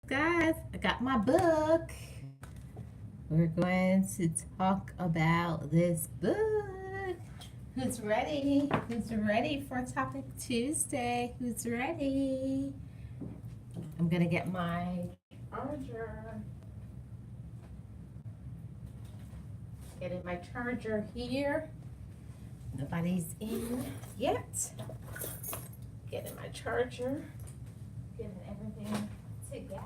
Guys, I got my book. We're going to talk about this book. Who's ready? Who's ready for Topic Tuesday? Who's ready? I'm going to get my charger. Getting my charger here. Nobody's in yet. Getting my charger. Getting everything together.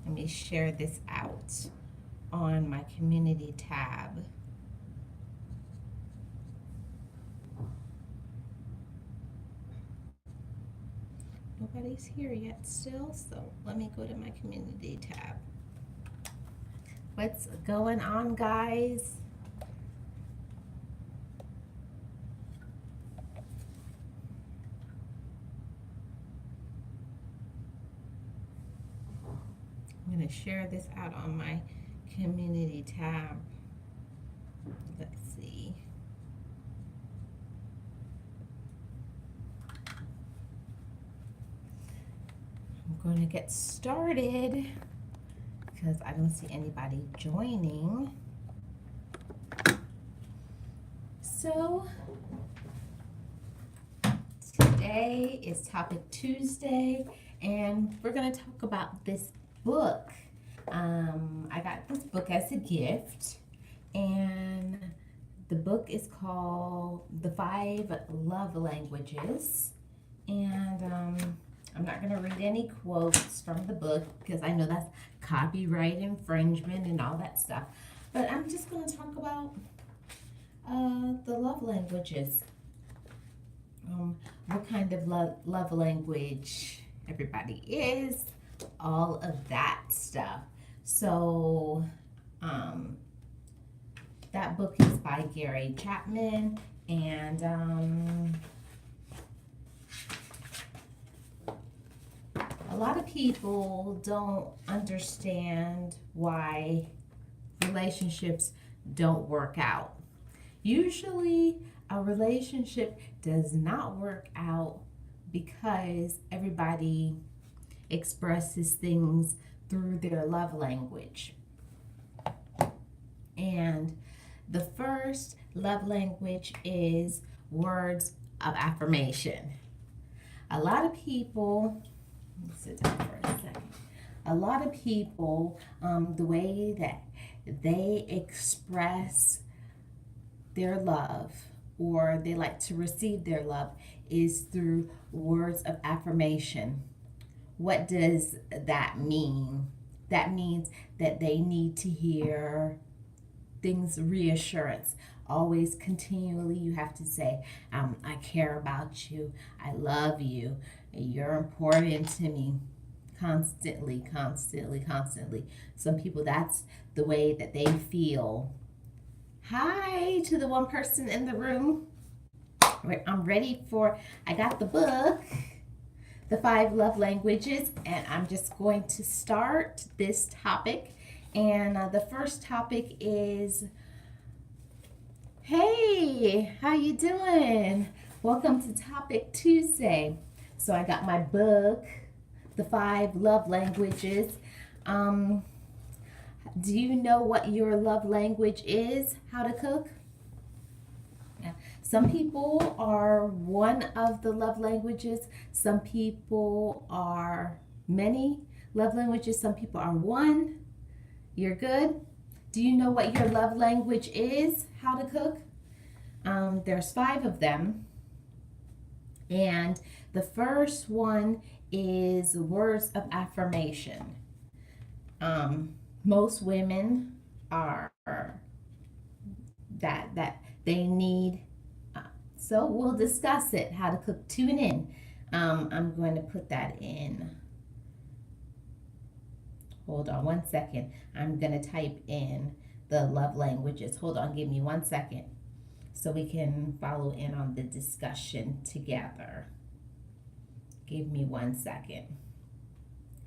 Let me share this out on my community tab. Nobody's here yet still, so let me go to my community tab. What's going on, guys? I'm going to share this out on my community tab. Let's see. I'm going to get started because I don't see anybody joining. So today is Topic Tuesday, and we're going to talk about this book. I got this book as a gift, and the book is called The 5 Love Languages. And I'm not going to read any quotes from the book because I know that's copyright infringement and all that stuff. But I'm just going to talk about the love languages. What kind of love language everybody is, all of that stuff. So that book is by Gary Chapman, and a lot of people don't understand why relationships don't work out. Usually a relationship does not work out because everybody expresses things through their love language. And the first love language is words of affirmation. A lot of people, let me sit down for a second. A lot of people, the way that they express their love or they like to receive their love is through words of affirmation. What does that mean? That means that they need to hear things, reassurance. Always continually you have to say, I care about you, I love you, you're important to me. Constantly, constantly, constantly. Some people, that's the way that they feel. Hi to the one person in the room. I'm ready I got the book, The 5 Love Languages, and I'm just going to start this topic. And the first topic is, hey, how you doing? Welcome to Topic Tuesday. So I got my book, The 5 Love Languages. Do you know what your love language is? How to cook? Yeah. Some people are one of the love languages. Some people are many love languages. Some people are one. You're good. Do you know what your love language is? How to cook? There's 5 of them. And the first one is words of affirmation. Most women are that they need. So we'll discuss it, how to cook. Tune in. I'm going to put that in. Hold on one second. I'm going to type in the love languages. Hold on, give me 1 second so we can follow in on the discussion together. Give me 1 second.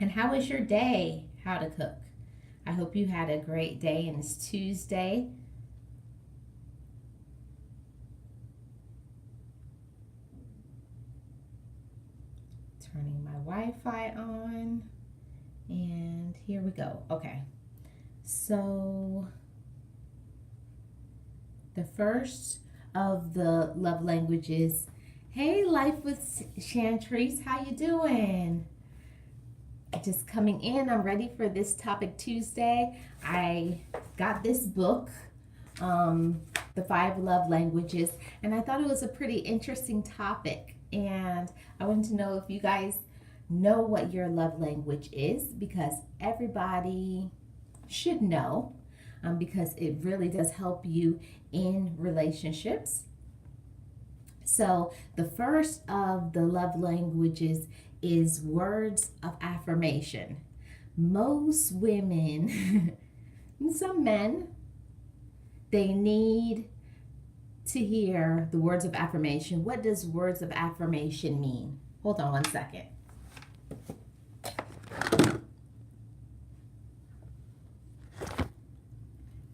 And how was your day? How to cook? I hope you had a great day, and it's Tuesday. turning my Wi-Fi on, and here we go. Okay, so the first of the love languages. Hey, Life with Chantrice, how you doing? Just coming in, I'm ready for this Topic Tuesday. I got this book, The 5 Love Languages, and I thought it was a pretty interesting topic. And I wanted to know if you guys know what your love language is, because everybody should know, because it really does help you in relationships. So the first of the love languages is words of affirmation. Most women, and some men, they need to hear the words of affirmation. What does words of affirmation mean? Hold on one second.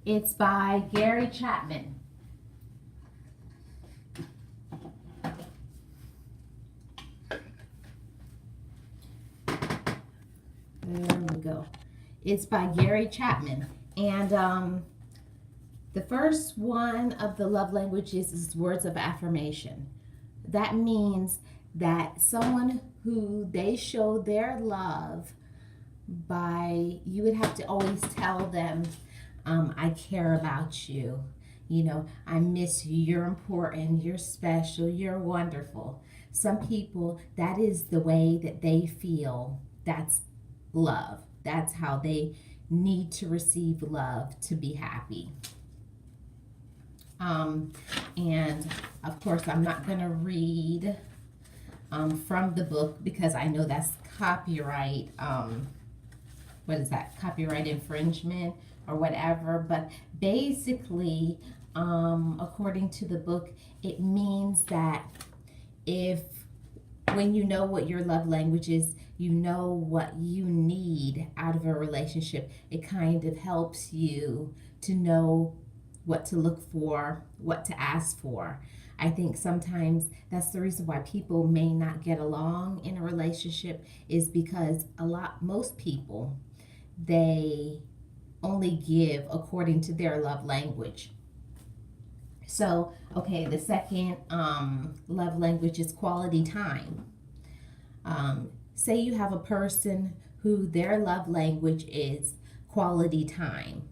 It's by Gary Chapman. There we go. It's by Gary Chapman. And the first one of the love languages is words of affirmation. That means that someone who they show their love by, you would have to always tell them, I care about you. You know, I miss you. You're important. You're special. You're wonderful. Some people, that is the way that they feel. That's love. That's how they need to receive love to be happy. And of course, I'm not going to read from the book because I know that's copyright. What is that? Copyright infringement or whatever. But basically, according to the book, it means that when you know what your love language is, you know what you need out of a relationship. It kind of helps you to know what to look for, what to ask for. I think sometimes that's the reason why people may not get along in a relationship, is because most people, they only give according to their love language. So, okay, the second love language is quality time. Say you have a person who their love language is quality time.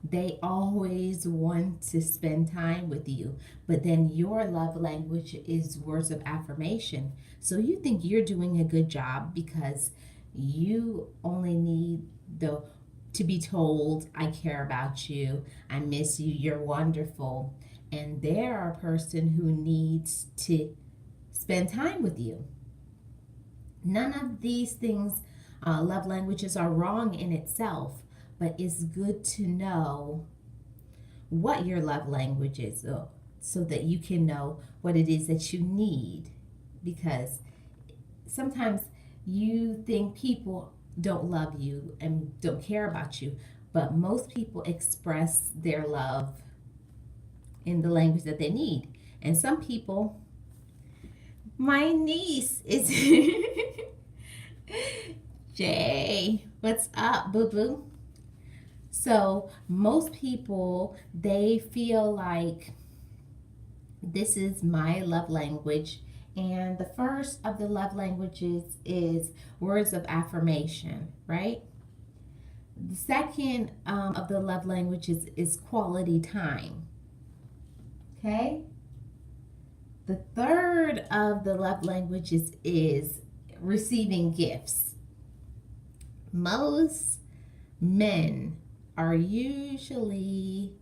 They always want to spend time with you, but then your love language is words of affirmation. So you think you're doing a good job because you only need to be told, I care about you, I miss you, you're wonderful. And they're a person who needs to spend time with you. None of these things, love languages, are wrong in itself, but it's good to know what your love language is, so that you can know what it is that you need. Because sometimes you think people don't love you and don't care about you, but most people express their love in the language that they need. And some people, my niece is Jay, what's up, boo-boo? So most people, they feel like this is my love language. And the first of the love languages is words of affirmation, right? The second of the love languages is quality time. Okay? The third of the love languages is receiving gifts. Most men are usually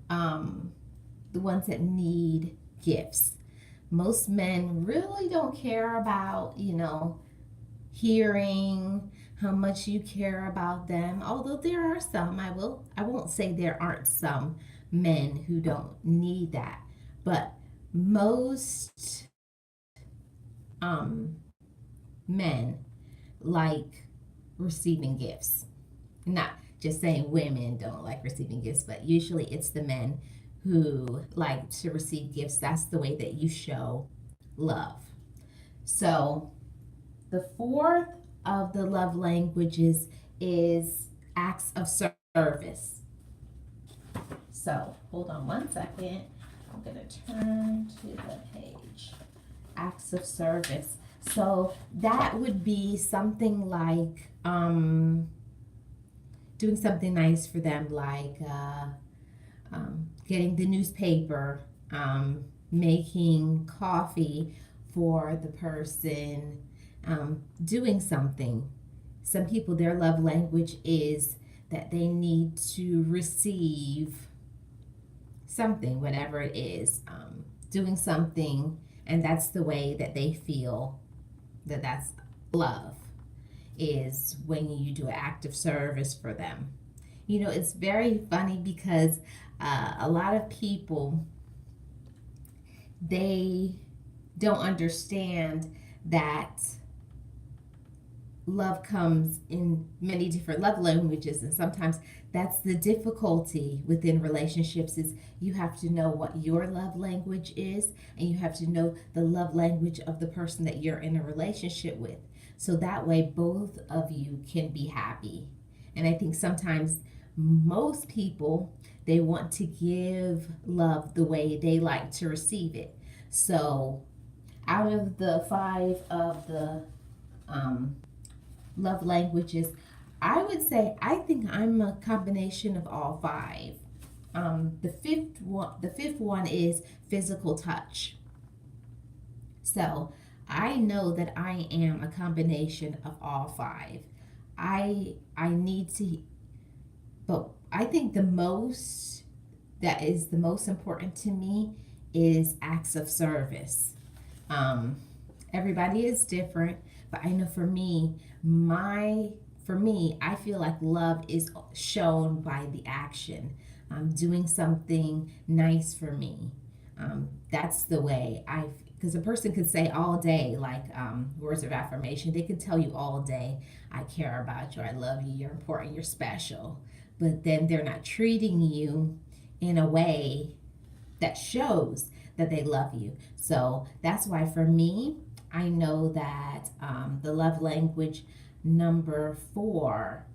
the ones that need gifts. Most men really don't care about, hearing how much you care about them. Although there are some, I won't say there aren't some men who don't need that. But most men like receiving gifts. Not just saying women don't like receiving gifts, but usually it's the men who like to receive gifts. That's the way that you show love. So The fourth of the love languages is acts of service. So hold on one second. I'm going to turn to the page. Acts of service. So that would be something like doing something nice for them, like getting the newspaper, making coffee for the person, doing something. Some people, their love language is that they need to receive something, whatever it is, doing something, and that's the way that they feel that that's love, is when you do an act of service for them. You know, it's very funny because a lot of people, they don't understand that love comes in many different love languages, and sometimes that's the difficulty within relationships, is you have to know what your love language is, and you have to know the love language of the person that you're in a relationship with, so that way both of you can be happy. And I think sometimes most people, they want to give love the way they like to receive it. So out of the 5 of the love languages, I would say I think I'm a combination of all 5. The fifth one is physical touch. So I know that I am a combination of all 5. I need to, but I think the most that is the most important to me is acts of service. Everybody is different, but I know for me, I feel like love is shown by the action. Doing something nice for me. That's the way because a person could say all day, like words of affirmation. They could tell you all day, I care about you, I love you, you're important, you're special. But then they're not treating you in a way that shows that they love you. So that's why for me, I know that the love language number 4,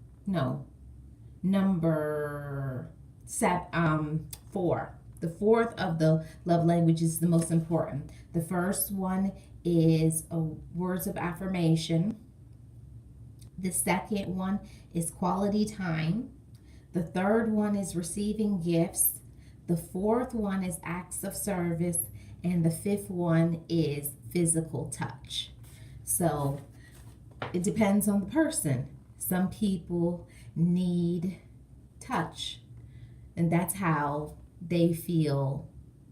the fourth of the love language is the most important. The first one is words of affirmation. The second one is quality time. The third one is receiving gifts. The fourth one is acts of service. And the fifth one is physical touch. So it depends on the person. Some people need touch, and that's how they feel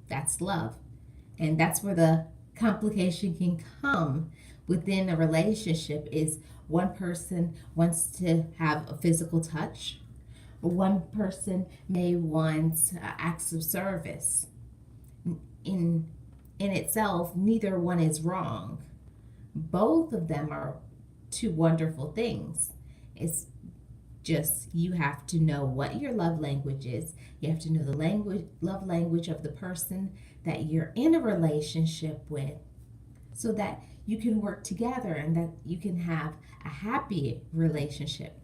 that's love. And that's where the complication can come within a relationship, is one person wants to have a physical touch, one person may want acts of service. In itself, neither one is wrong. Both of them are 2 wonderful things. It's just you have to know what your love language is. You have to know the love language of the person that you're in a relationship with, so that you can work together and that you can have a happy relationship.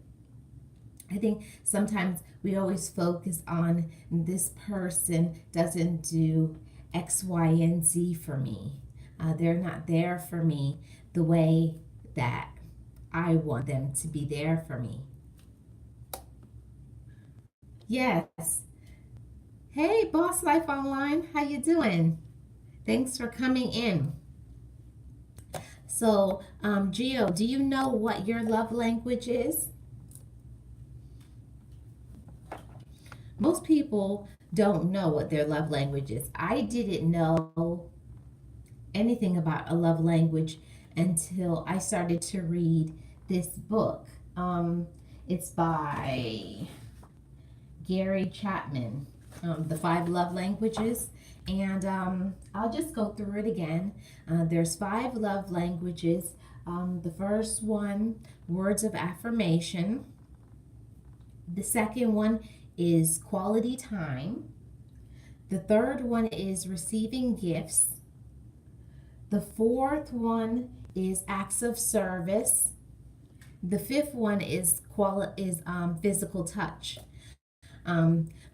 I think sometimes we always focus on this person doesn't do X, Y, and Z for me. They're not there for me the way that I want them to be there for me. Yes. Hey, Boss Life Online, how you doing? Thanks for coming in. So, Gio, do you know what your love language is? Most people don't know what their love language is. I didn't know anything about a love language until I started to read this book. It's by Gary Chapman, The 5 Love Languages. And I'll just go through it again. There's 5 love languages. The first one, words of affirmation. The second one is quality time. The third one is receiving gifts. The fourth one is acts of service. The fifth one is physical touch.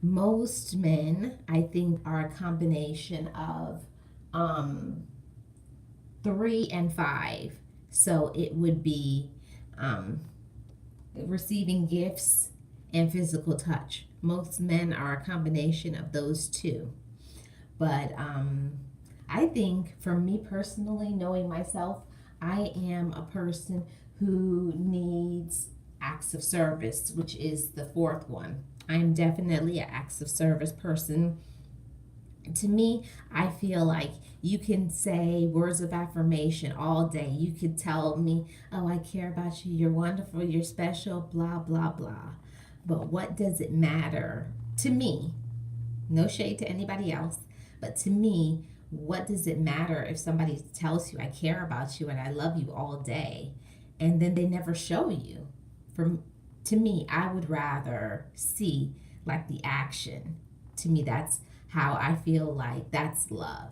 Most men, I think, are a combination of um, 3 and 5. So it would be um, receiving gifts and physical touch. Most men are a combination of those two. But I think for me personally, knowing myself, I am a person who needs acts of service, which is the fourth one. I'm definitely an acts of service person. To me, I feel like you can say words of affirmation all day. You could tell me, oh, I care about you, you're wonderful, you're special, blah, blah, blah. But what does it matter to me? No shade to anybody else, but to me, what does it matter if somebody tells you I care about you and I love you all day and then they never show you? To me, I would rather see like the action. To me, that's how I feel like that's love.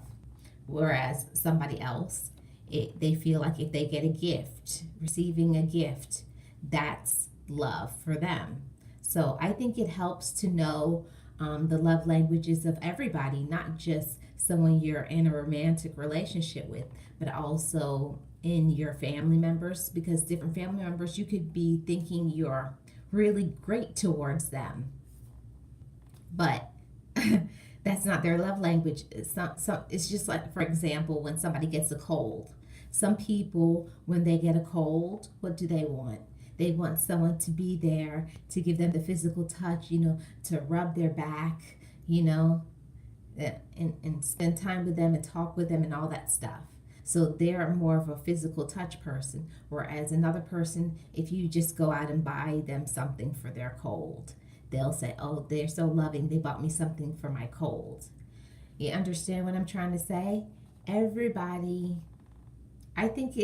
Whereas somebody else, they feel like if they get a gift, receiving a gift, that's love for them. So I think it helps to know the love languages of everybody, not just someone you're in a romantic relationship with, but also in your family members, because different family members, you could be thinking you're really great towards them, but that's not their love language. It's just like, for example, when somebody gets a cold. Some people, when they get a cold, what do they want? They want someone to be there to give them the physical touch, to rub their back, and spend time with them and talk with them and all that stuff. So they're more of a physical touch person. Whereas another person, if you just go out and buy them something for their cold, they'll say, oh, they're so loving, they bought me something for my cold. You understand what I'm trying to say? Everybody, I think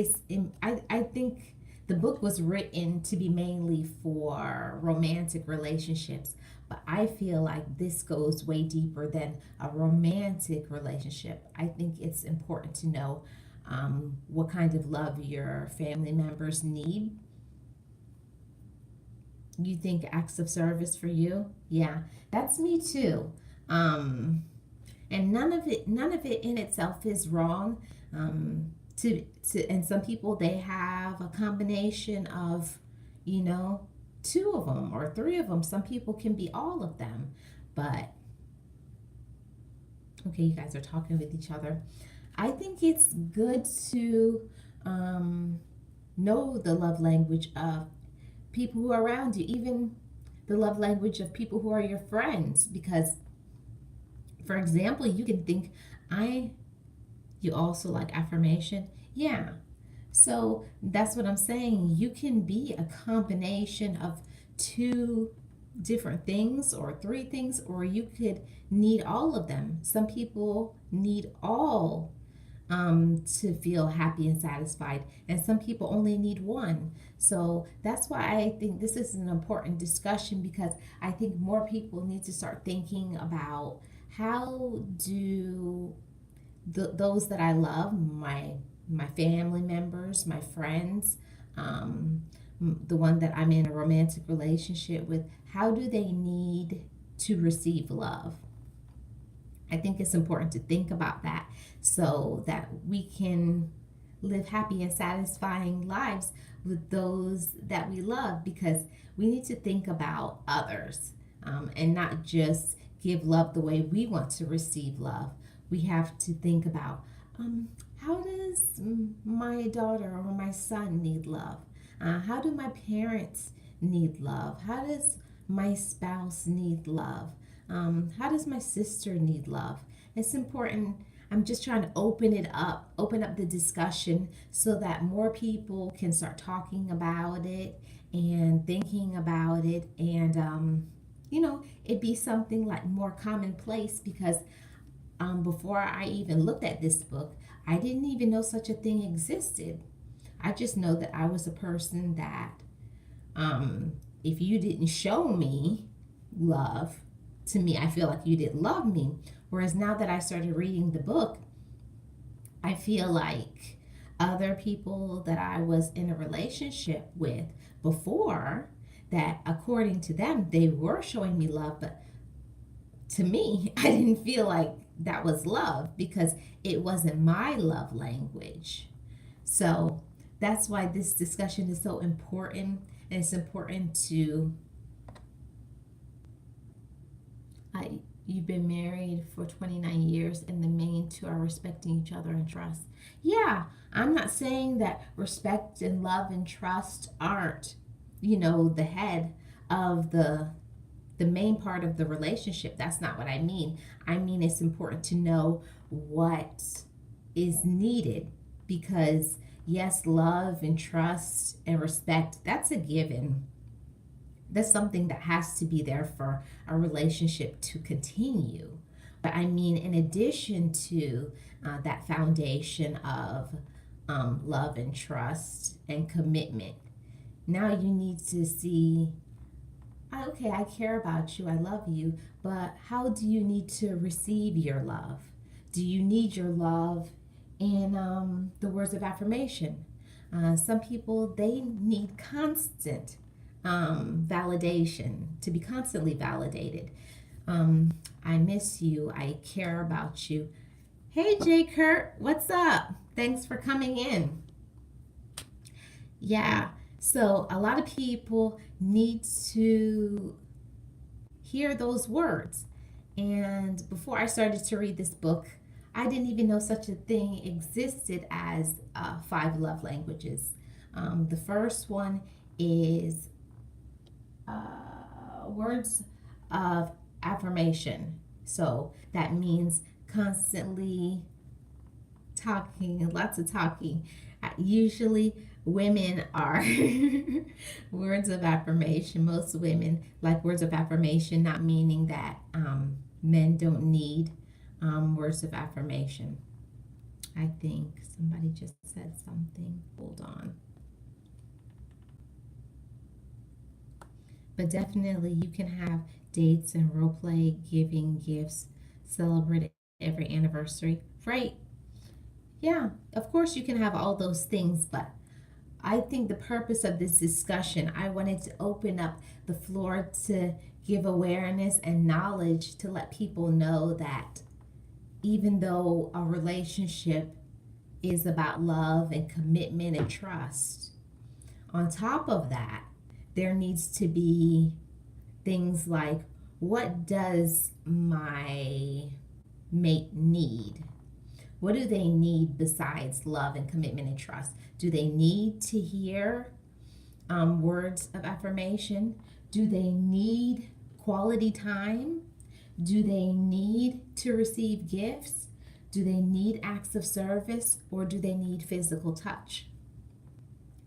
I think the book was written to be mainly for romantic relationships, but I feel like this goes way deeper than a romantic relationship. I think it's important to know what kind of love your family members need. You think acts of service for you? Yeah, that's me too. And none of it in itself is wrong. And some people, they have a combination of, you know, 2 of them or 3 of them. Some people can be all of them. But okay, you guys are talking with each other. I think it's good to know the love language of people who are around you, even the love language of people who are your friends. Because, for example, you can think, you also like affirmation? Yeah. So that's what I'm saying. You can be a combination of 2 different things or 3 things, or you could need all of them. Some people need all to feel happy and satisfied, and some people only need one. So that's why I think this is an important discussion, because I think more people need to start thinking about how do those that I love, my family members, my friends, the one that I'm in a romantic relationship with, how do they need to receive love? I think it's important to think about that so that we can live happy and satisfying lives with those that we love, because we need to think about others and not just give love the way we want to receive love. We have to think about how does my daughter or my son need love? How do my parents need love? How does my spouse need love? How does my sister need love? It's important. I'm just trying to open up the discussion so that more people can start talking about it and thinking about it, and it be something like more commonplace. Because before I even looked at this book, I didn't even know such a thing existed. I just know that I was a person that if you didn't show me love, to me, I feel like you didn't love me. Whereas now that I started reading the book, I feel like other people that I was in a relationship with before, that according to them, they were showing me love, but to me, I didn't feel like that was love because it wasn't my love language. So that's why this discussion is so important. And it's important to, I, you've been married for 29 years and the main two are respecting each other and trust. Yeah, I'm not saying that respect and love and trust aren't, the head of the main part of the relationship. That's not what I mean. I mean, it's important to know what is needed because, yes, love and trust and respect, that's a given. That's something that has to be there for a relationship to continue. But I mean, in addition to that foundation of love and trust and commitment, now you need to see, okay, I care about you, I love you, but how do you need to receive your love? Do you need your love in the words of affirmation? Some people, they need constant validation, to be constantly validated. I miss you, I care about you. Hey, J. Kurt, what's up? Thanks for coming in. Yeah, so a lot of people need to hear those words. And before I started to read this book, I didn't even know such a thing existed as 5 love languages. The first one is words of affirmation. So that means constantly talking, lots of talking. Usually, women are words of affirmation. Most women like words of affirmation, not meaning that men don't need words of affirmation. I think somebody just said something. Hold on. But definitely, you can have dates and role play, giving gifts, celebrate every anniversary. Right. Yeah, of course, you can have all those things, but I think the purpose of this discussion, I wanted to open up the floor to give awareness and knowledge to let people know that even though a relationship is about love and commitment and trust, on top of that, there needs to be things like, what does my mate need? What do they need besides love and commitment and trust? Do they need to hear words of affirmation? Do they need quality time? Do they need to receive gifts? Do they need acts of service? Or do they need physical touch?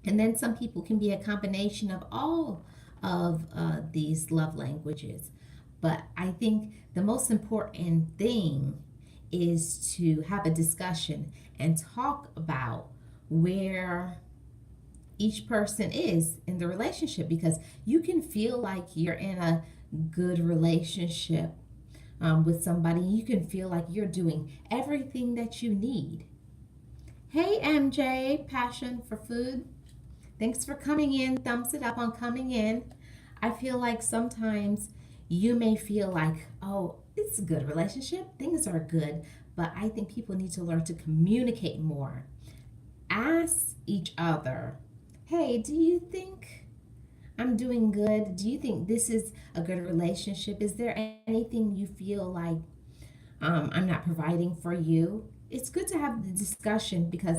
And then some people can be a combination of all of these love languages. But I think the most important thing is to have a discussion and talk about where each person is in the relationship, because you can feel like you're in a good relationship with somebody. You can feel like you're doing everything that you need. Hey, MJ, Passion for Food. Thanks for coming in. Thumbs it up on coming in. I feel like sometimes you may feel like, oh, it's a good relationship, things are good, but I think people need to learn to communicate more. Ask each other, hey, do you think I'm doing good? Do you think this is a good relationship? Is there anything you feel like I'm not providing for you? It's good to have the discussion because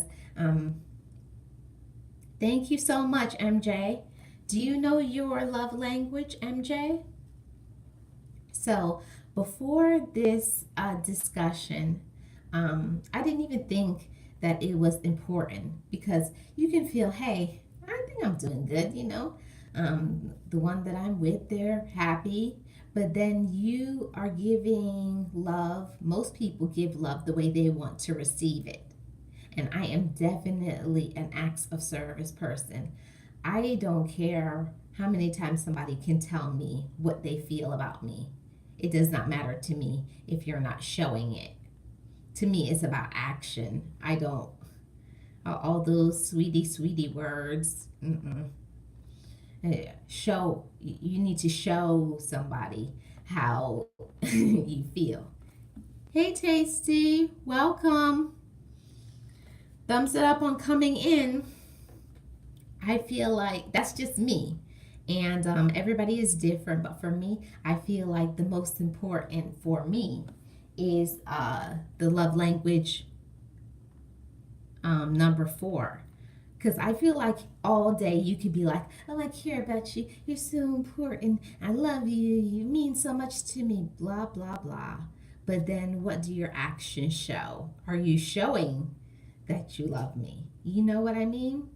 thank you so much, MJ. Do you know your love language, MJ? So before this discussion, I didn't even think that it was important, because you can feel, hey, I think I'm doing good, the one that I'm with, they're happy, but then you are giving love. Most people give love the way they want to receive it. And I am definitely an acts of service person. I don't care how many times somebody can tell me what they feel about me. It does not matter to me if you're not showing it. to me, it's about action. I don't, all those sweetie words. Show, you need to show somebody how you feel. Hey, Tasty, welcome. Thumbs it up on coming in. I feel like that's just me. And everybody is different, but for me, I feel like the most important for me is the love language number 4. Because I feel like all day you could be like, oh, I care about you. You're so important. I love you. You mean so much to me. Blah, blah, blah. But then what do your actions show? Are you showing that you love me? You know what I mean?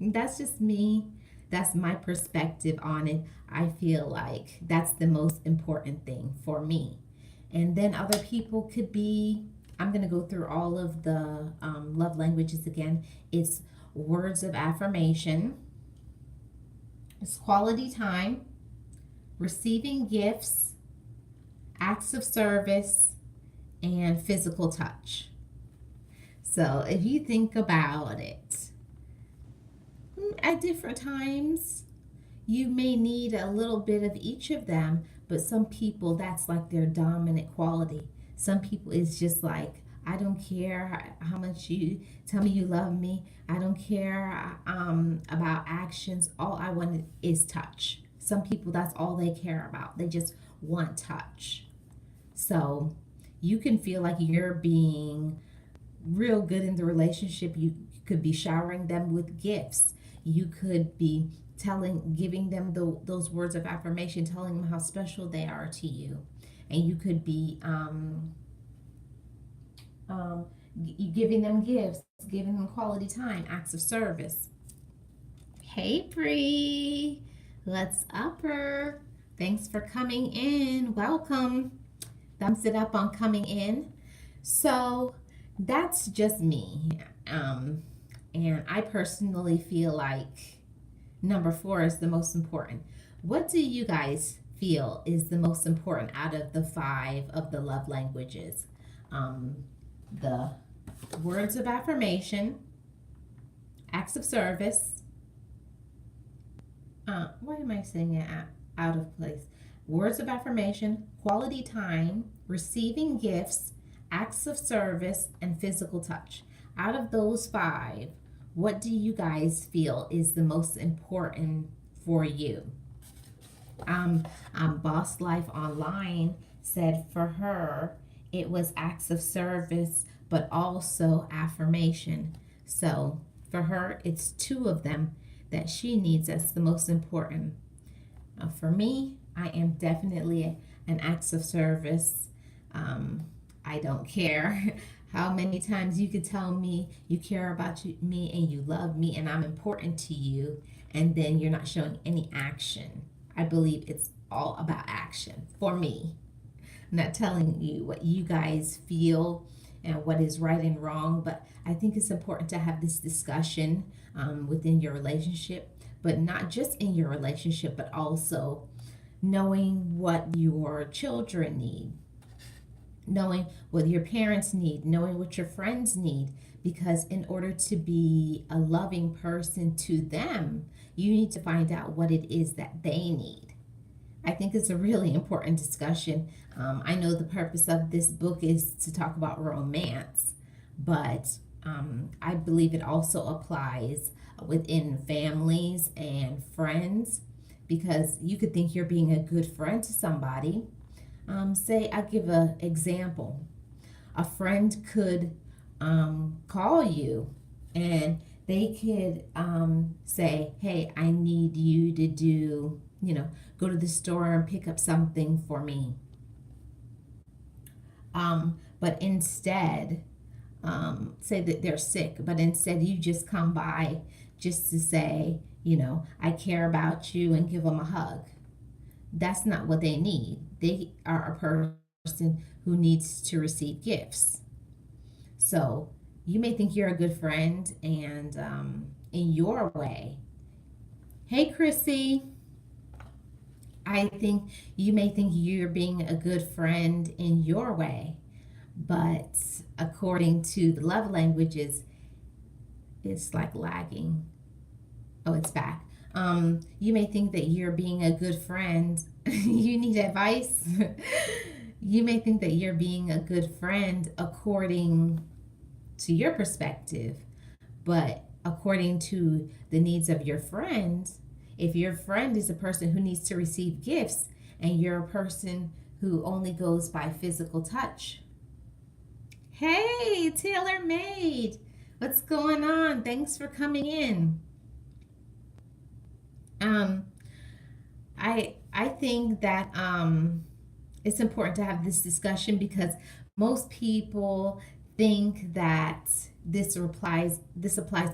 That's just me. That's my perspective on it. I feel like that's the most important thing for me. And then other people could be, I'm going to go through all of the love languages again. It's words of affirmation, it's quality time, receiving gifts, acts of service, and physical touch. So if you think about it, at different times, you may need a little bit of each of them, but some people, that's like their dominant quality. Some people, it's just like, I don't care how much you tell me you love me. I don't care about actions. All I want is touch. Some people, that's all they care about. They just want touch. So you can feel like you're being real good in the relationship. You could be showering them with gifts. You could be giving them those words of affirmation, telling them how special they are to you. And you could be giving them gifts, giving them quality time, acts of service. Hey, Bree, what's up, her? Thanks for coming in. Welcome. Thumbs it up on coming in. So that's just me. And I personally feel like number 4 is the most important. What do you guys feel is the most important out of the 5 of the love languages? The words of affirmation, acts of service. Why am I saying it out of place? Words of affirmation, quality time, receiving gifts, acts of service, and physical touch. Out of those 5, what do you guys feel is the most important for you? Boss Life Online said for her, it was acts of service, but also affirmation. So for her, it's 2 of them that she needs as the most important. For me, I am definitely an acts of service. I don't care how many times you could tell me you care about me and you love me and I'm important to you, and then you're not showing any action. I believe it's all about action for me. I'm not telling you what you guys feel and what is right and wrong, but I think it's important to have this discussion within your relationship, but not just in your relationship, but also knowing what your children need, knowing what your parents need, knowing what your friends need, because in order to be a loving person to them, you need to find out what it is that they need. I think it's a really important discussion. I know the purpose of this book is to talk about romance, but I believe it also applies within families and friends, because you could think you're being a good friend to somebody. Say, I'll give an example. A friend could call you and they could say, hey, I need you to do, go to the store and pick up something for me. But instead, say that they're sick, but instead you just come by just to say, I care about you and give them a hug. That's not what they need. They are a person who needs to receive gifts. So you may think you're a good friend, and in your way. Hey, Chrissy. I think you may think you're being a good friend in your way, but according to the love languages, it's like lagging. Oh, it's back. You may think that you're being a good friend. You need advice. You may think that you're being a good friend according to your perspective, but according to the needs of your friend, if your friend is a person who needs to receive gifts and you're a person who only goes by physical touch. Hey, Taylor Made, what's going on? Thanks for coming in. Um, I think that it's important to have this discussion because most people think that this applies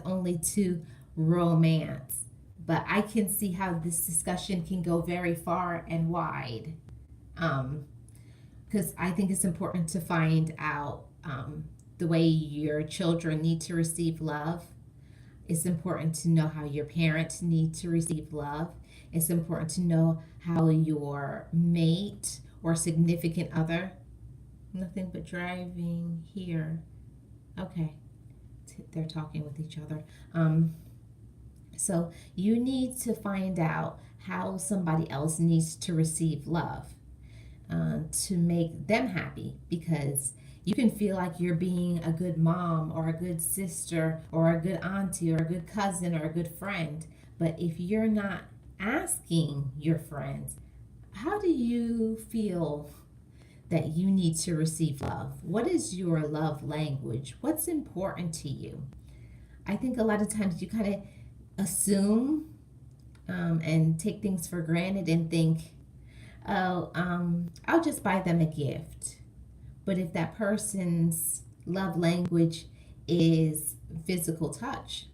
only to romance. But I can see how this discussion can go very far and wide. Because I think it's important to find out the way your children need to receive love. It's important to know how your parents need to receive love. It's important to know how your mate or significant other, nothing but driving here. Okay, they're talking with each other. So you need to find out how somebody else needs to receive love to make them happy, because you can feel like you're being a good mom or a good sister or a good auntie or a good cousin or a good friend. But if you're not asking your friends, how do you feel that you need to receive love? What is your love language? What's important to you? I think a lot of times you kind of assume and take things for granted and think, oh, I'll just buy them a gift. But if that person's love language is physical touch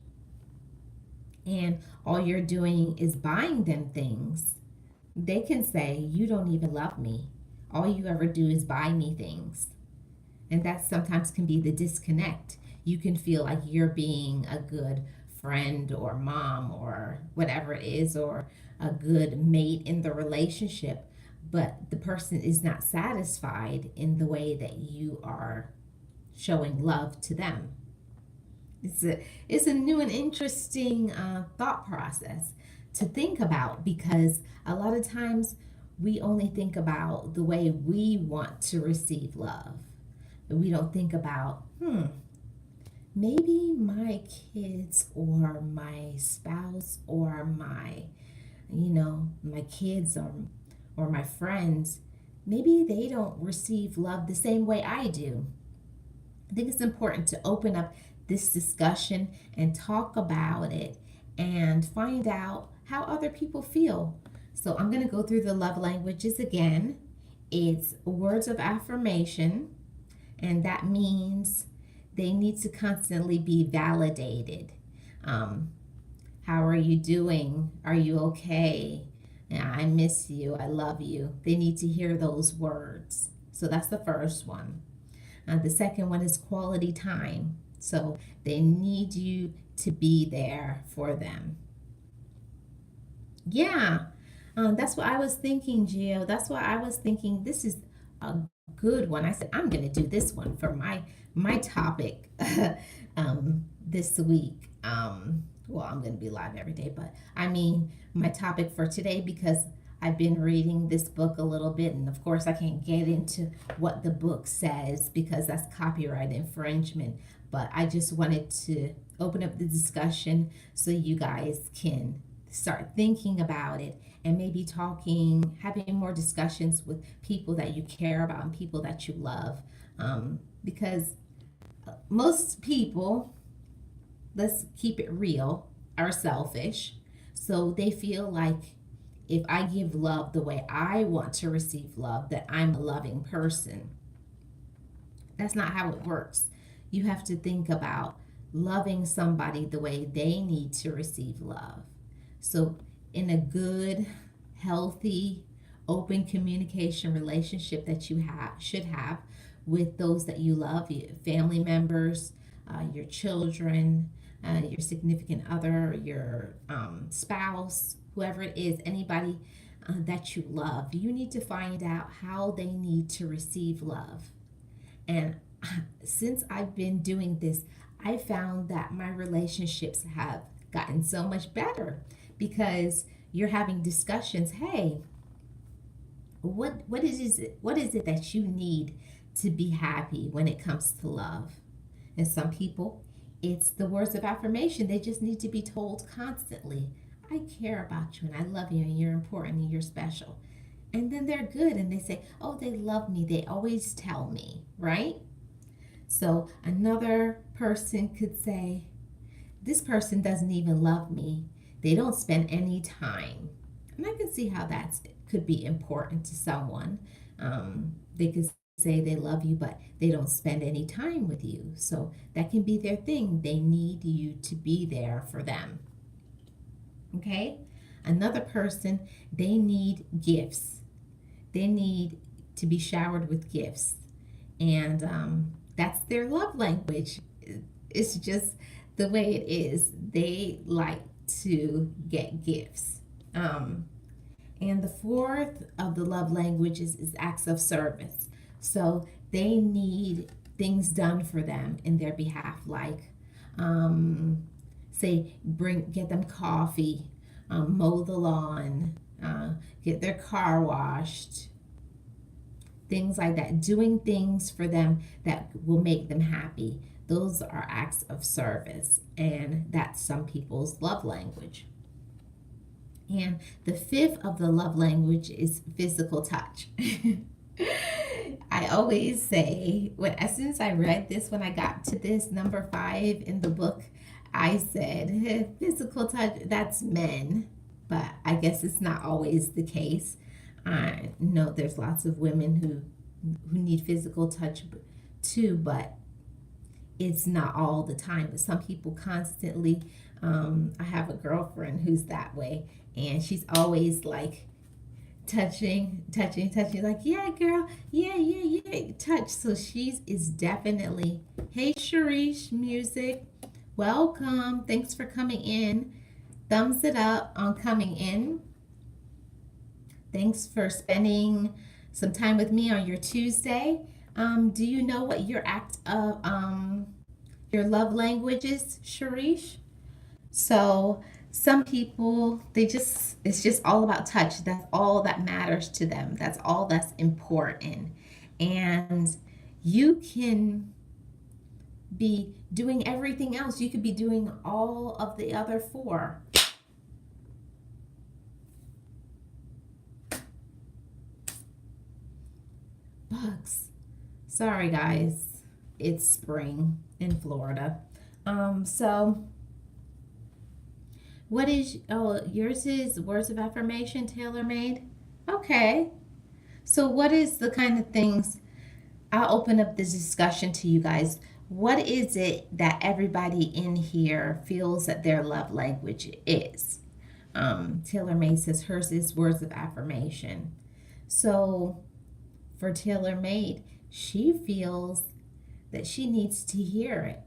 and all you're doing is buying them things, they can say, you don't even love me. All you ever do is buy me things. And that sometimes can be the disconnect. You can feel like you're being a good friend or mom or whatever it is, or a good mate in the relationship, but the person is not satisfied in the way that you are showing love to them. It's a new and interesting thought process to think about, because a lot of times we only think about the way we want to receive love. We don't think about, maybe my kids or my spouse or my kids or my friends, maybe they don't receive love the same way I do. I think it's important to open up this discussion and talk about it and find out how other people feel. So I'm going to go through the love languages again. It's words of affirmation, and that means they need to constantly be validated. How are you doing? Are you okay? Yeah, I miss you. I love you. They need to hear those words. So that's the first one. The second one is quality time. So they need you to be there for them. Yeah, that's what I was thinking, Gio. That's what I was thinking. This is a good one. I said I'm going to do this one for my topic this week. Well, I'm going to be live every day, but I mean my topic for today, because I've been reading this book a little bit, and of course I can't get into what the book says because that's copyright infringement, but I just wanted to open up the discussion so you guys can start thinking about it and maybe having more discussions with people that you care about and people that you love, because most people, let's keep it real, are selfish. So they feel like if I give love the way I want to receive love, that I'm a loving person. That's not how it works. You have to think about loving somebody the way they need to receive love. So in a good, healthy, open communication relationship that you should have with those that you love, your family members, your children, your significant other, your spouse, whoever it is, anybody that you love, you need to find out how they need to receive love. And since I've been doing this, I found that my relationships have gotten so much better because you're having discussions. Hey, what is it that you need to be happy when it comes to love? And some people, it's the words of affirmation. They just need to be told constantly, I care about you and I love you and you're important and you're special. And then they're good and they say, oh, they love me. They always tell me, right? So another person could say, this person doesn't even love me. They don't spend any time. And I can see how that could be important to someone. They could say they love you, but they don't spend any time with you. So that can be their thing. They need you to be there for them. Okay? Another person, they need gifts. They need to be showered with gifts. And that's their love language. It's just the way it is. They like to get gifts. And the fourth of the love languages is acts of service. So they need things done for them in their behalf, like say get them coffee, mow the lawn, get their car washed, things like that. Doing things for them that will make them happy. Those are acts of service, and that's some people's love language. And the fifth of the love language is physical touch. I always say, as soon as I read this, when I got to this number 5 in the book, I said, physical touch, that's men. But I guess it's not always the case. I know there's lots of women who need physical touch too, but it's not all the time. But some people constantly, I have a girlfriend who's that way, and she's always like touching, like, yeah, girl, yeah, touch. So she is definitely, hey, Sharish Music, welcome. Thanks for coming in. Thumbs it up on coming in. Thanks for spending some time with me on your Tuesday. Do you know what your act of your love language is, Sharish? So some people, it's just all about touch. That's all that matters to them. That's all that's important. And you can be doing everything else. You could be doing all of the other 4. Bugs. Sorry, guys. It's spring in Florida. So what is, yours is words of affirmation, tailor-made? Okay. So what is the kind of things, I'll open up this discussion to you guys. What is it that everybody in here feels that their love language is? Tailor-made says hers is words of affirmation. So for tailor-made, she feels that she needs to hear it.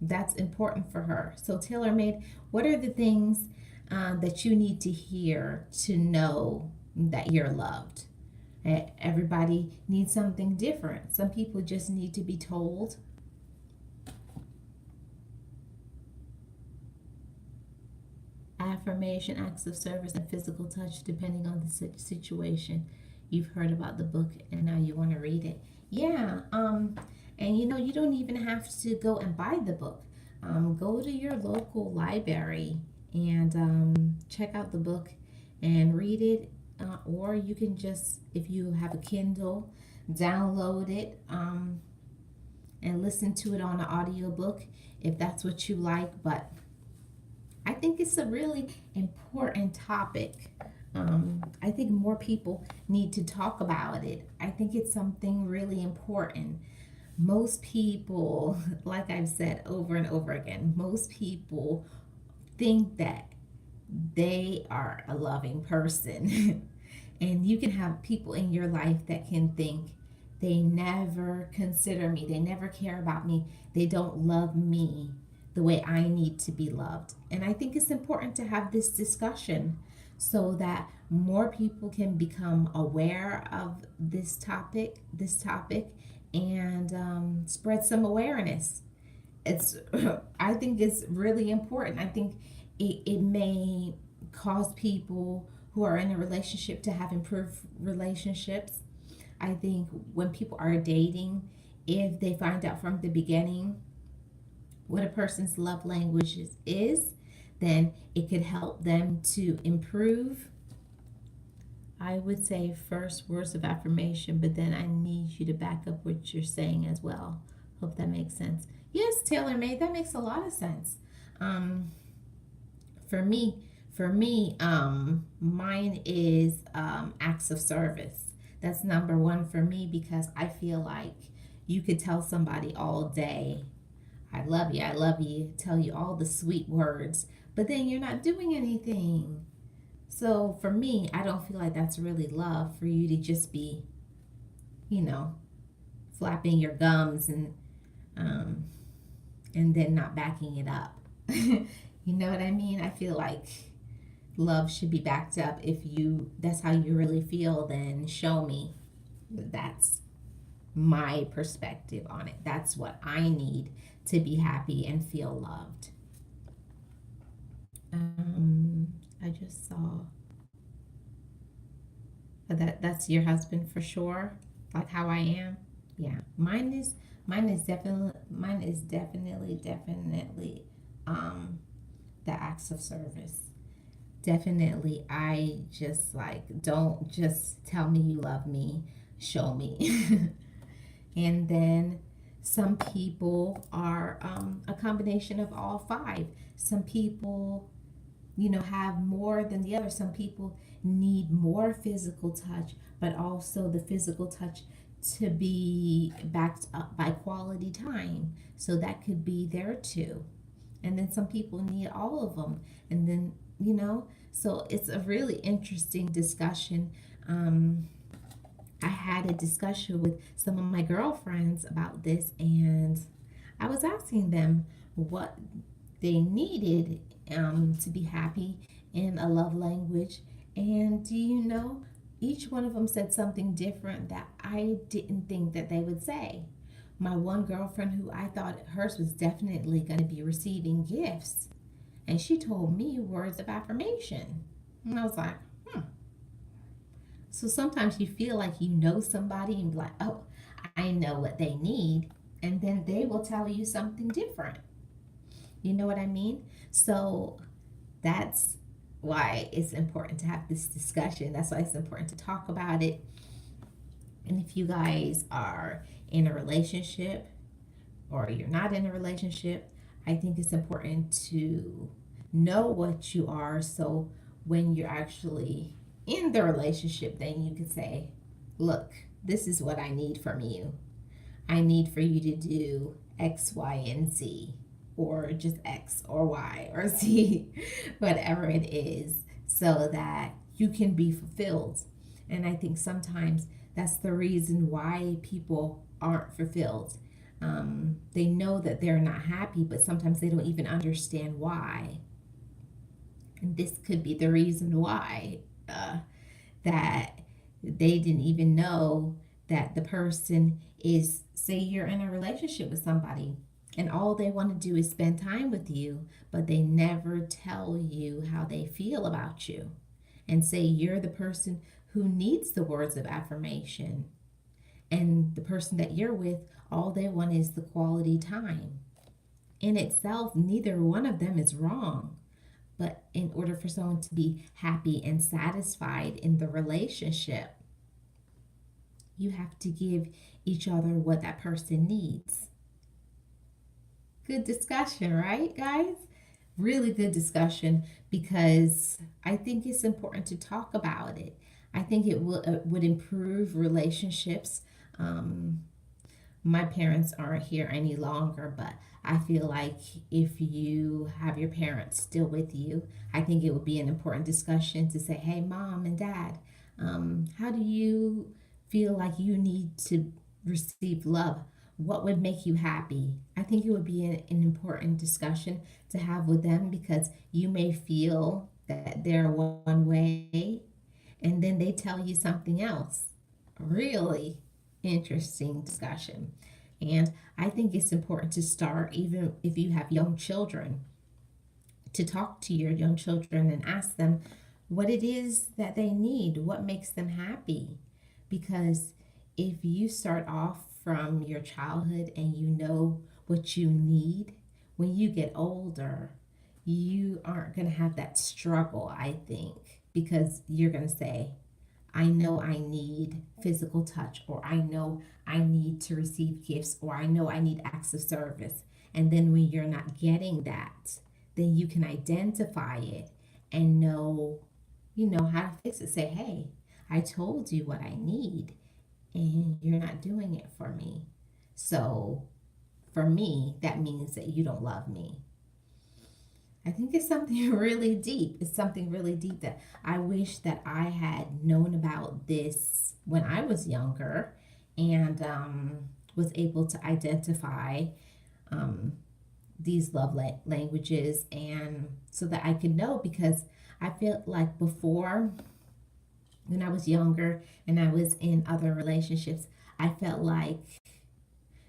That's important for her. So tailor-made, what are the things that you need to hear to know that you're loved? Everybody needs something different. Some people just need to be told. Affirmation, acts of service, and physical touch, depending on the situation. You've heard about the book and now you want to read it. Yeah, and you don't even have to go and buy the book. Go to your local library and check out the book and read it. Or you can just, if you have a Kindle, download it and listen to it on an audiobook if that's what you like. But I think it's a really important topic. I think more people need to talk about it. I think it's something really important. Most people, like I've said over and over again, most people think that they are a loving person. And you can have people in your life that can think they never consider me, they never care about me, they don't love me the way I need to be loved. And I think it's important to have this discussion so that more people can become aware of this topic, and spread some awareness. It's I think it's really important. I think it may cause people who are in a relationship to have improved relationships. I think when people are dating, if they find out from the beginning what a person's love language is, then it could help them to improve. I would say first words of affirmation, but then I need you to back up what you're saying as well. Hope that makes sense. Yes, tailor made. That makes a lot of sense. Um, for me, mine is acts of service. That's number one for me because I feel like you could tell somebody all day, I love you, tell you all the sweet words, but then you're not doing anything. So for me, I don't feel like that's really love for you to just be, you know, flapping your gums um, and then not backing it up. You know what I mean? I feel like love should be backed up. If you that's how you really feel, then show me. That's my perspective on it. That's what I need to be happy and feel loved. I just saw that's your husband for sure. Like how I am. Yeah. Mine is definitely the acts of service. Definitely, I just like, don't just tell me you love me, show me. And then some people are a combination of all five. Some people, have more than the other. Some people need more physical touch, but also the physical touch to be backed up by quality time. So that could be there too. And then some people need all of them. And then, so it's a really interesting discussion. I had a discussion with some of my girlfriends about this, and I was asking them what they needed to be happy in a love language. And do you know, each one of them said something different that I didn't think that they would say. My one girlfriend, who I thought hers was definitely going to be receiving gifts, and she told me words of affirmation. And I was like, hmm. So sometimes you feel like you know somebody and be like, oh, I know what they need. And then they will tell you something different. You know what I mean? So that's why it's important to have this discussion. That's why it's important to talk about it. And if you guys are in a relationship or you're not in a relationship, I think it's important to know what you are, so when you're actually in the relationship, then you can say, look, this is what I need from you. I need for you to do X, Y, and Z, or just X or Y or Z, whatever it is, so that you can be fulfilled. And I think sometimes that's the reason why people aren't fulfilled. They know that they're not happy, but sometimes they don't even understand why. And this could be the reason why, that they didn't even know that the person is, say you're in a relationship with somebody and all they want to do is spend time with you, but they never tell you how they feel about you. And say you're the person who needs the words of affirmation, and the person that you're with, all they want is the quality time. In itself, neither one of them is wrong. But in order for someone to be happy and satisfied in the relationship, you have to give each other what that person needs. Good discussion, right, guys? Really good discussion, because I think it's important to talk about it. I think it would improve relationships. Um, my parents aren't here any longer, but I feel like if you have your parents still with you, I think it would be an important discussion to say, hey, mom and dad, how do you feel like you need to receive love? What would make you happy? I think it would be an important discussion to have with them, because you may feel that they're one way and then they tell you something else. Really? interesting discussion. And I think it's important to start, even if you have young children, to talk to your young children and ask them what it is that they need, what makes them happy. Because if you start off from your childhood and you know what you need, when you get older, you aren't going to have that struggle, I think, because you're going to say, I know I need physical touch, or I know I need to receive gifts, or I know I need acts of service. And then when you're not getting that, then you can identify it and know how to fix it. Say, hey, I told you what I need, and you're not doing it for me. So for me, that means that you don't love me. I think it's something really deep. It's something really deep that I wish that I had known about this when I was younger, and was able to identify um, these love languages, and so that I could know, because I feel like before, when I was younger and I was in other relationships, I felt like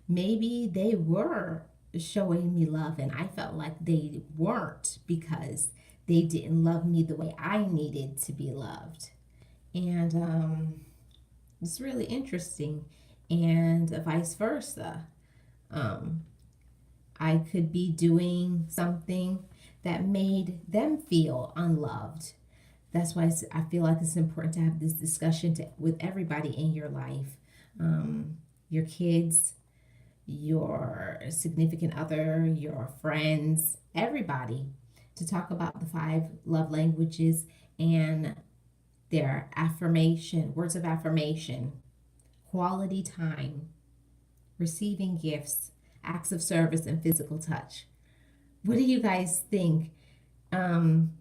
maybe they were showing me love, and I felt like they weren't, because they didn't love me the way I needed to be loved. And it's really interesting. And vice versa. Um, I could be doing something that made them feel unloved. That's why I feel like it's important to have this discussion with everybody in your life, your kids, your significant other, your friends, everybody, to talk about the 5 love languages and their affirmation, words of affirmation, quality time, receiving gifts, acts of service, and physical touch. What do you guys think? Um,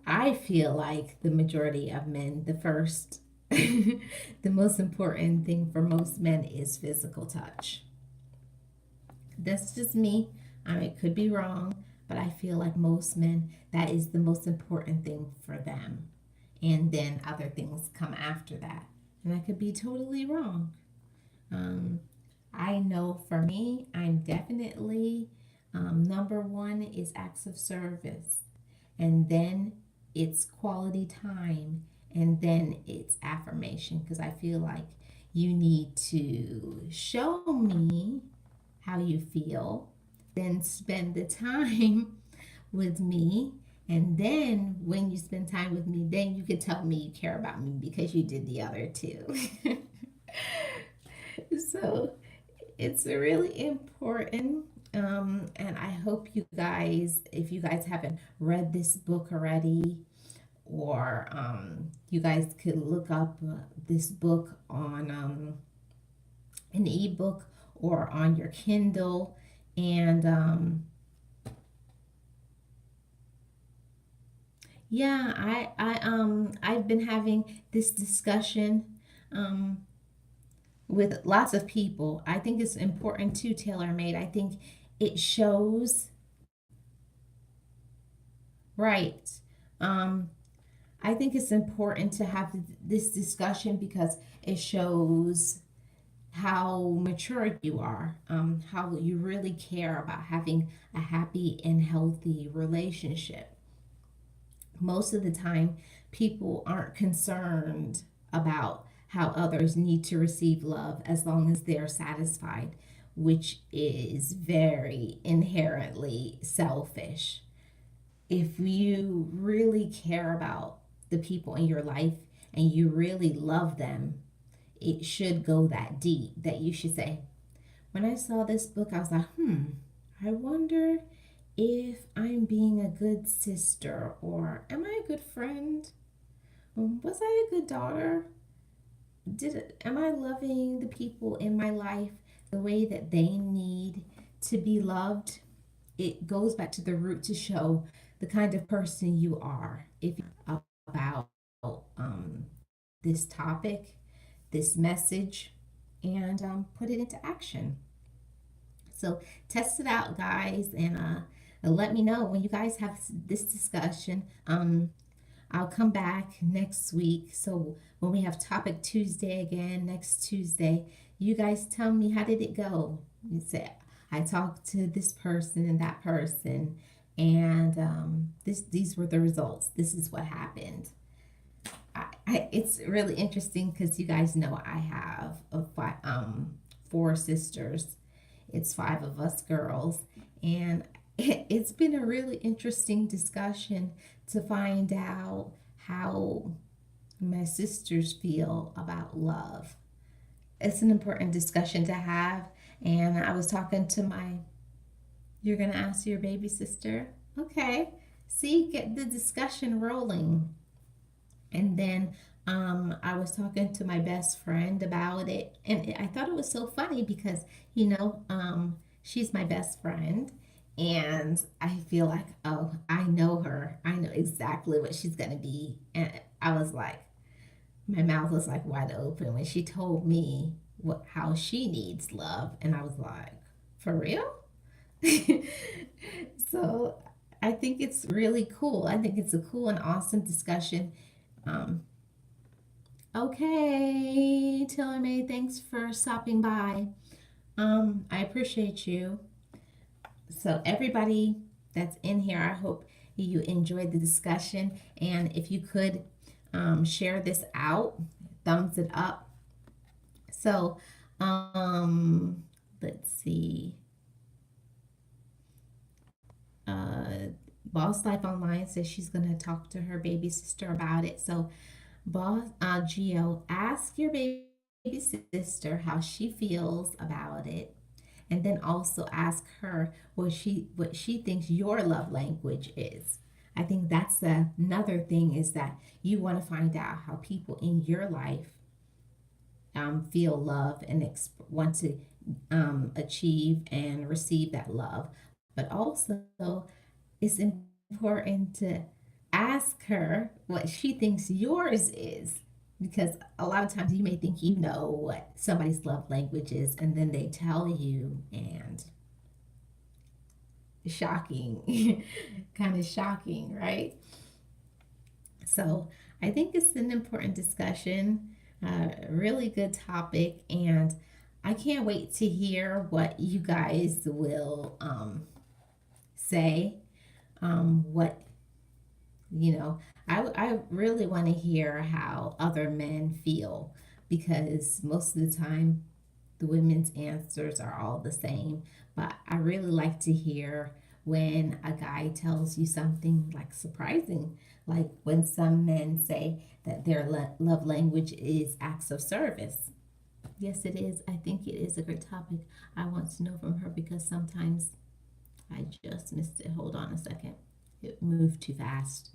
I feel like the majority of men, the first, the most important thing for most men is physical touch. That's just me. I mean, it could be wrong, but I feel like most men, that is the most important thing for them. And then other things come after that. And I could be totally wrong. Um, I know for me, I'm definitely number one is acts of service, and then it's quality time, and then it's affirmation, because I feel like you need to show me how you feel, then spend the time with me. And then when you spend time with me, then you can tell me you care about me because you did the other two. So it's really important. And I hope you guys, if you guys haven't read this book already, or you guys could look up this book on an ebook or on your Kindle. And yeah, I've been having this discussion um, with lots of people. I think it's important too, tailor made. I think it shows, right. Um, I think it's important to have this discussion because it shows how mature you are, how you really care about having a happy and healthy relationship. Most of the time, people aren't concerned about how others need to receive love as long as they're satisfied, which is very inherently selfish. If you really care about the people in your life and you really love them, it should go that deep that you should say, when I saw this book, I was like, I wonder if I'm being a good sister, or am I a good friend? Was I a good daughter? Am I loving the people in my life the way that they need to be loved? It goes back to the root to show the kind of person you are. If you about this topic, this message, and put it into action. So test it out, guys, and let me know when you guys have this discussion. I'll come back next week. So when we have Topic Tuesday again, next Tuesday, You guys tell me, how did it go? You say, I talked to this person and that person, and these were the results. This is what happened. It's really interesting because you guys know I have four sisters. It's five of us girls, and it's been a really interesting discussion to find out how my sisters feel about love. It's an important discussion to have, and I was talking to my. You're gonna ask your baby sister, okay? See, get the discussion rolling. And then I was talking to my best friend about it, and I thought it was so funny because she's my best friend, and I feel like, oh, I know her. I know exactly what she's gonna be, and I was like, my mouth was like wide open when she told me how she needs love, and I was like, for real? So I think it's really cool. I think it's a cool and awesome discussion. Um, Okay, Taylor May, thanks for stopping by. I appreciate you. So, everybody that's in here, I hope you enjoyed the discussion. And if you could share this out, thumbs it up. So, let's see. Uh, Boss Life Online says she's going to talk to her baby sister about it. So, Geo, ask your baby sister how she feels about it, and then also ask her what she thinks your love language is. I think that's another thing, is that you want to find out how people in your life feel love and want to achieve and receive that love. But also, it's important to ask her what she thinks yours is, because a lot of times you may think you know what somebody's love language is, and then they tell you, and shocking. Kind of shocking, right? So I think it's an important discussion, really good topic, and I can't wait to hear what you guys will say. What you know, I really want to hear how other men feel, because most of the time the women's answers are all the same. But I really like to hear when a guy tells you something like surprising, like when some men say that their love language is acts of service. Yes, it is. I think it is a great topic. I want to know from her, because sometimes I just missed it. Hold on a second. It moved too fast.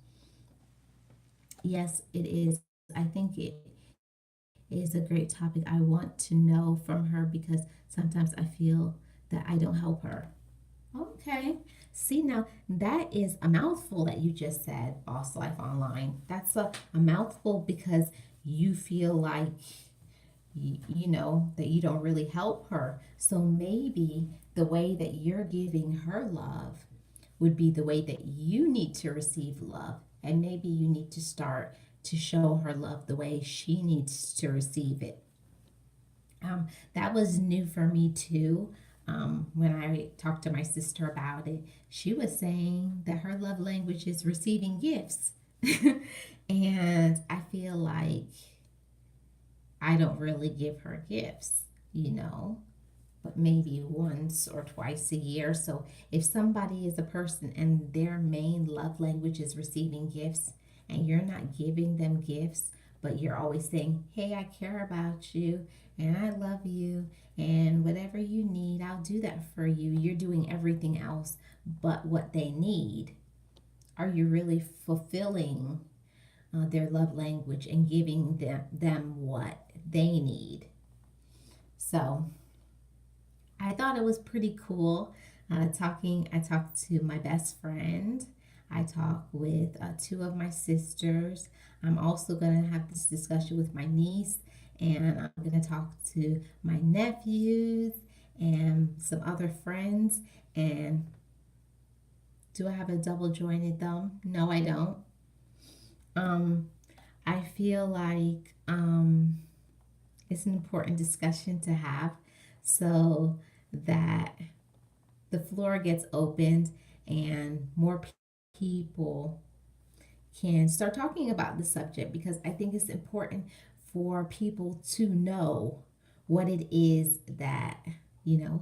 Yes, it is. I think it is a great topic. I want to know from her, because sometimes I feel that I don't help her. Okay. See, now that is a mouthful that you just said, Boss Life Online. That's a mouthful, because you feel like, that you don't really help her. So maybe the way that you're giving her love would be the way that you need to receive love. And maybe you need to start to show her love the way she needs to receive it. That was new for me too. When I talked to my sister about it, she was saying that her love language is receiving gifts. And I feel like I don't really give her gifts, but maybe once or twice a year. So if somebody is a person and their main love language is receiving gifts, and you're not giving them gifts, but you're always saying, hey, I care about you and I love you, and whatever you need, I'll do that for you. You're doing everything else but what they need. Are you really fulfilling their love language and giving them what they need? So I thought it was pretty cool talking. I talked to my best friend. I talked with two of my sisters. I'm also going to have this discussion with my niece, and I'm going to talk to my nephews and some other friends. And do I have a double jointed thumb? No, I don't. Um, I feel like It's an important discussion to have so that the floor gets opened and more people can start talking about the subject, because I think it's important for people to know what it is that,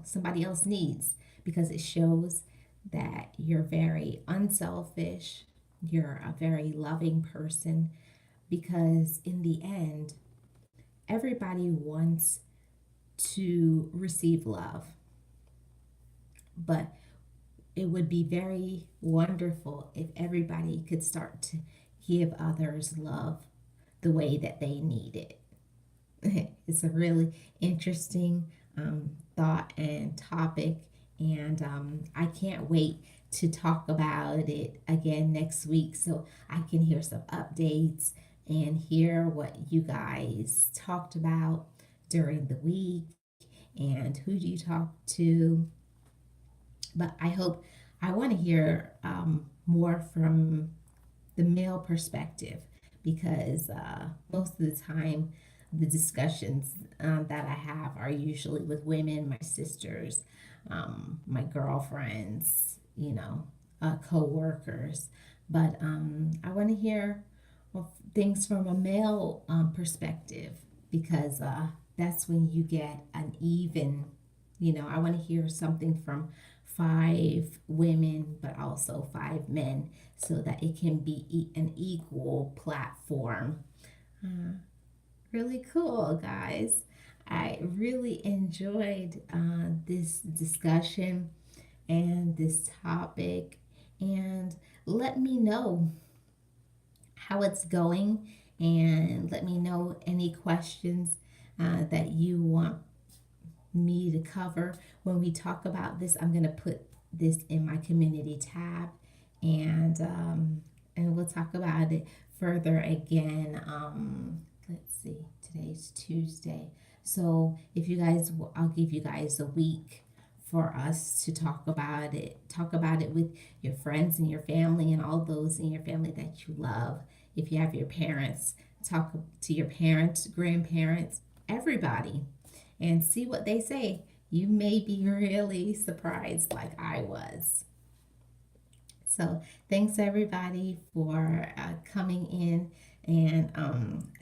somebody else needs, because it shows that you're very unselfish, you're a very loving person, because in the end, everybody wants to receive love, but it would be very wonderful if everybody could start to give others love the way that they need it. It's a really interesting thought and topic, and I can't wait to talk about it again next week so I can hear some updates and hear what you guys talked about during the week and who do you talk to. But I want to hear more from the male perspective, because most of the time the discussions that I have are usually with women, my sisters, my girlfriends, co-workers. But I want to hear things from a male perspective, because that's when you get an even, I want to hear something from 5 women, but also 5 men, so that it can be an equal platform. Really cool, guys. I really enjoyed this discussion and this topic. And let me know how it's going, and let me know any questions that you want me to cover when we talk about this. I'm going to put this in my community tab, and we'll talk about it further again. Let's see, today's Tuesday, so if you guys, I'll give you guys a week for us to talk about it with your friends and your family and all those in your family that you love. If you have your parents, talk to your parents, grandparents, everybody, and see what they say. You may be really surprised like I was. So thanks everybody for coming in and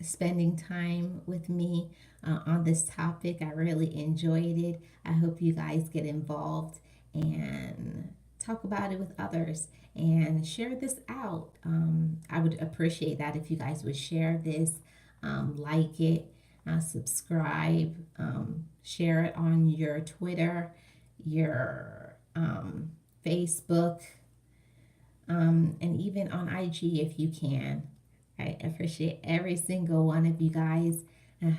spending time with me on this topic. I really enjoyed it. I hope you guys get involved and talk about it with others and share this out. I would appreciate that if you guys would share this, like it, subscribe, share it on your Twitter, your Facebook, and even on IG if you can. I appreciate every single one of you guys.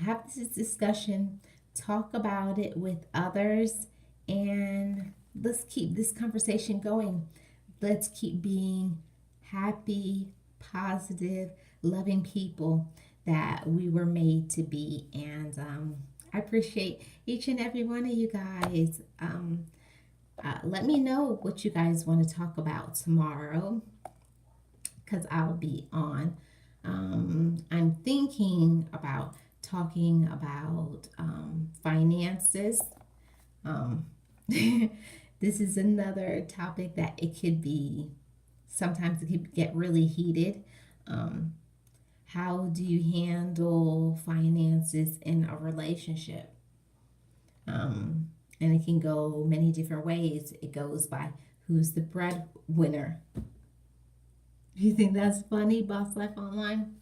Have this discussion, talk about it with others, and let's keep this conversation going. Let's keep being happy, positive, loving people that we were made to be. And I appreciate each and every one of you guys. Let me know what you guys want to talk about tomorrow, because I'll be on. I'm thinking about talking about finances. This is another topic that sometimes it could get really heated. How do you handle finances in a relationship? And it can go many different ways. It goes by who's the breadwinner. You think that's funny, Boss Life Online?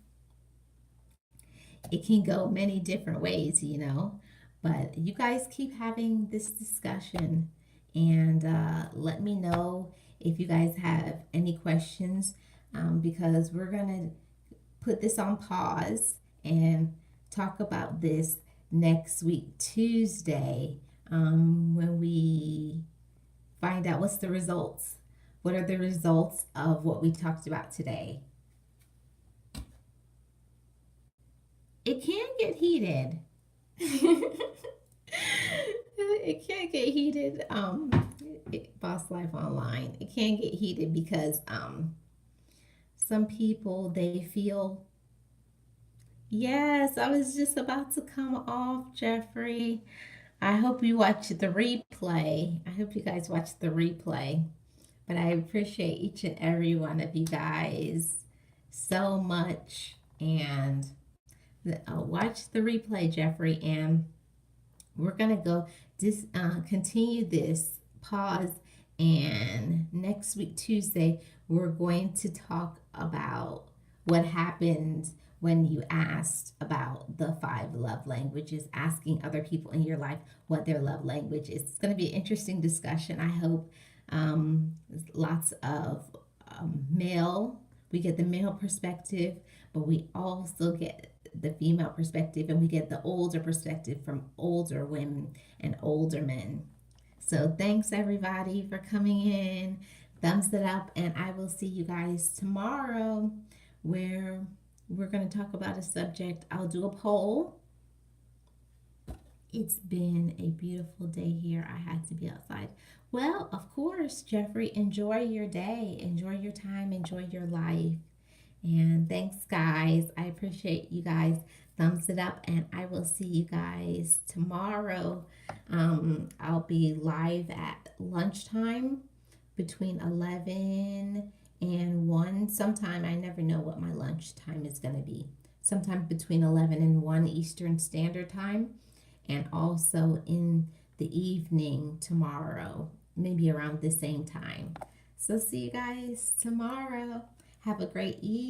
It can go many different ways, But you guys keep having this discussion, and let me know if you guys have any questions, because we're going to put this on pause and talk about this next week, Tuesday, when we find out what's the results. What are the results of what we talked about today? It can get heated. It can get heated. Boss Life Online. It can get heated because some people, they feel, Yes, I was just about to come off, Jeffrey. I hope you watch the replay. I hope you guys watch the replay. But I appreciate each and every one of you guys so much. And watch the replay, Jeffrey. And we're going to go continue this pause. And next week, Tuesday, we're going to talk about what happened when you asked about the 5 love languages, asking other people in your life what their love language is. It's going to be an interesting discussion. I hope lots of male, we get the male perspective, but we also get the female perspective, and we get the older perspective from older women and older men. So thanks everybody for coming in. Thumbs it up, and I will see you guys tomorrow where we're going to talk about a subject. I'll do a poll. It's been a beautiful day here. I had to be outside. Well, of course, Jeffrey, enjoy your day, enjoy your time, enjoy your life. And thanks, guys. I appreciate you guys. Thumbs it up, and I will see you guys tomorrow. I'll be live at lunchtime between 11 and 1. Sometime, I never know what my lunch time is going to be. Sometime between 11 and 1 Eastern Standard Time, and also in the evening tomorrow, maybe around the same time. So see you guys tomorrow. Have a great evening.